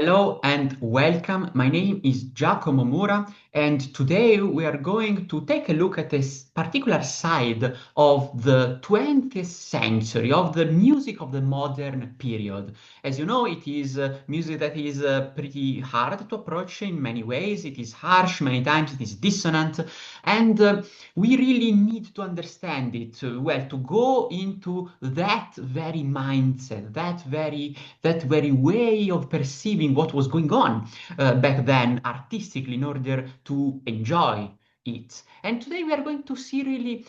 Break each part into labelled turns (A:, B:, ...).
A: Hello and welcome. My name is Giacomo Mura, and today we are going to take a look at this particular side of the 20th century, of the music of the modern period. As you know, it is music that is pretty hard to approach in many ways. It is harsh, many times it is dissonant, and we really need to understand it well, to go into that very mindset, that very way of perceiving what was going on back then artistically in order to enjoy it. And today we are going to see really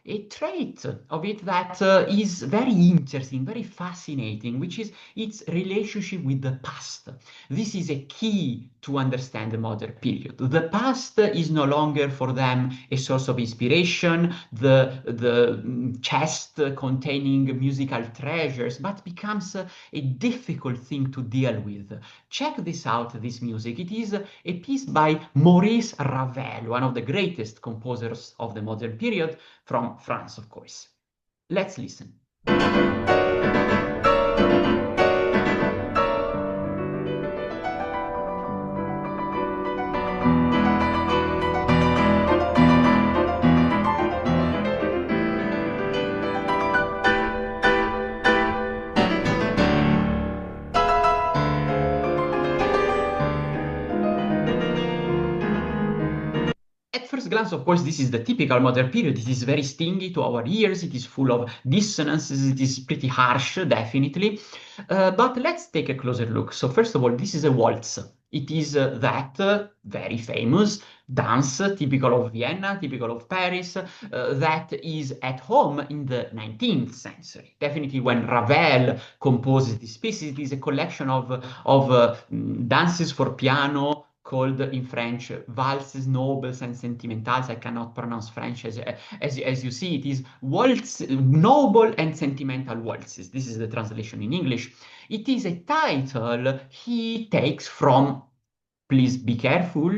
A: a trait of it that is very interesting, very fascinating, which is its relationship with the past. This is a key to understand the modern period. The past is no longer for them a source of inspiration, the chest containing musical treasures, but becomes a difficult thing to deal with. Check this out, this music. It is a piece by Maurice Ravel, one of the greatest composers of the modern period, from France, of course. Let's listen. At first glance, of course, this is the typical modern period. It is very stingy to our ears. It is full of dissonances. It is pretty harsh, definitely. But let's take a closer look. So first of all, this is a waltz. It is that very famous dance, typical of Vienna, typical of Paris, that is at home in the 19th century. Definitely when Ravel composes this piece, it is a collection of dances for piano, called in French valses nobles and sentimentales. I cannot pronounce French as you see. It is waltz, noble and sentimental waltzes. This is the translation in English. It is a title he takes from, please be careful,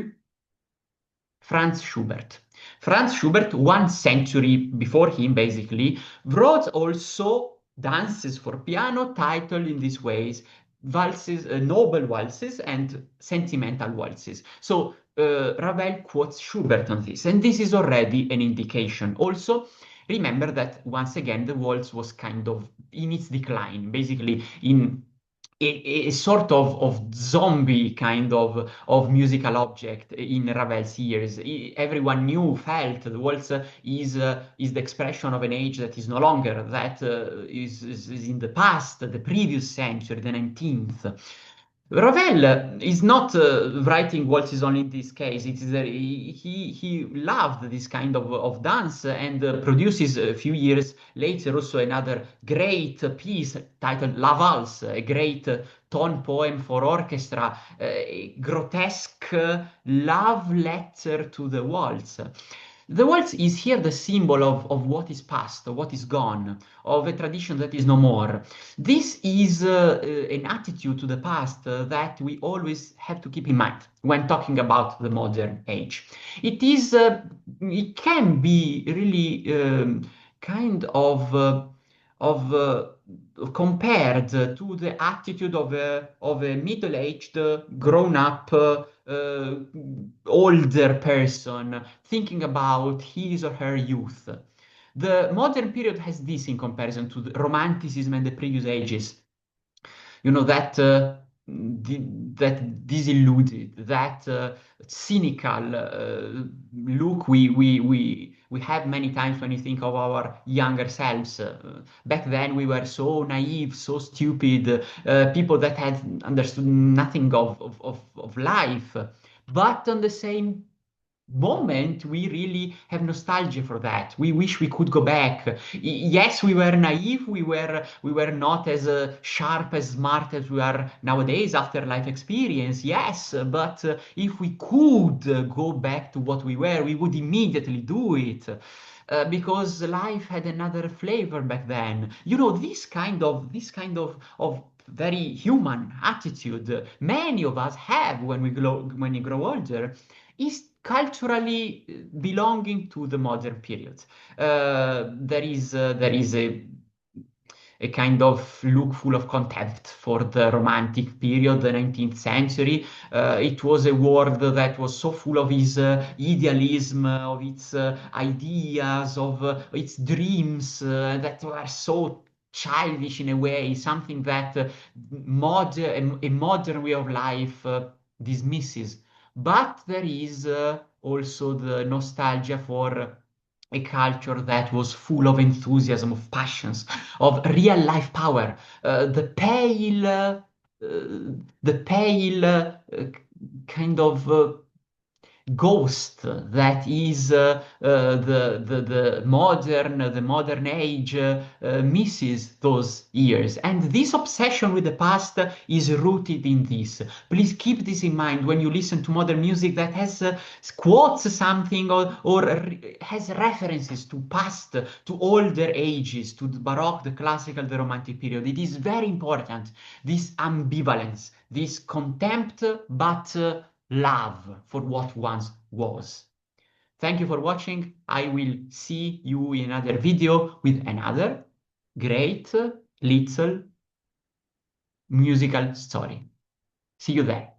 A: Franz Schubert. Franz Schubert, 1 century before him, basically, wrote also dances for piano titled in these ways valses, noble waltzes and sentimental waltzes. So Ravel quotes Schubert on this, and this is already an indication. Also, remember that once again the waltz was kind of in its decline, basically in a sort of zombie kind of musical object in Ravel's years. Everyone knew, felt the waltz is the expression of an age that is no longer, that is in the past, the previous century, the 19th. Ravel is not writing waltzes only in this case. It is he loved this kind of dance and produces a few years later also another great piece titled La Valse, a great tone poem for orchestra, a grotesque love letter to the waltz. The waltz is here the symbol of what is past, of what is gone, of a tradition that is no more. This is an attitude to the past that we always have to keep in mind when talking about the modern age. It can be really kind of compared to the attitude of a middle-aged, grown-up, older person thinking about his or her youth. The modern period has this in comparison to the Romanticism and the previous ages. You know, that disillusioned, that cynical look we have many times when you think of our younger selves. Back then, we were so naive, so stupid, people that had understood nothing of life. But on the same moment we really have nostalgia for that. We wish we could go back. Yes, we were naive, we were not as sharp, as smart as we are nowadays after life experience. Yes, but if we could go back to what we were, we would immediately do it. Because life had another flavor back then. You know, this kind of very human attitude many of us have when we grow older is culturally belonging to the modern period. There is a a kind of look full of contempt for the Romantic period, the 19th century. It was a world that was so full of its idealism, of its ideas, of its dreams that were so childish in a way, something that a modern way of life dismisses. But there is also the nostalgia for a culture that was full of enthusiasm, of passions, of real life power. The pale kind of ghost that is the modern age misses those years, and this obsession with the past is rooted in this. Please keep this in mind when you listen to modern music that has quotes something, or has references to past, to older ages, to the Baroque, the classical, the Romantic period. It is very important, this ambivalence, this contempt, but love for what once was. Thank you for watching. I will see you in another video with another great little musical story. See you there.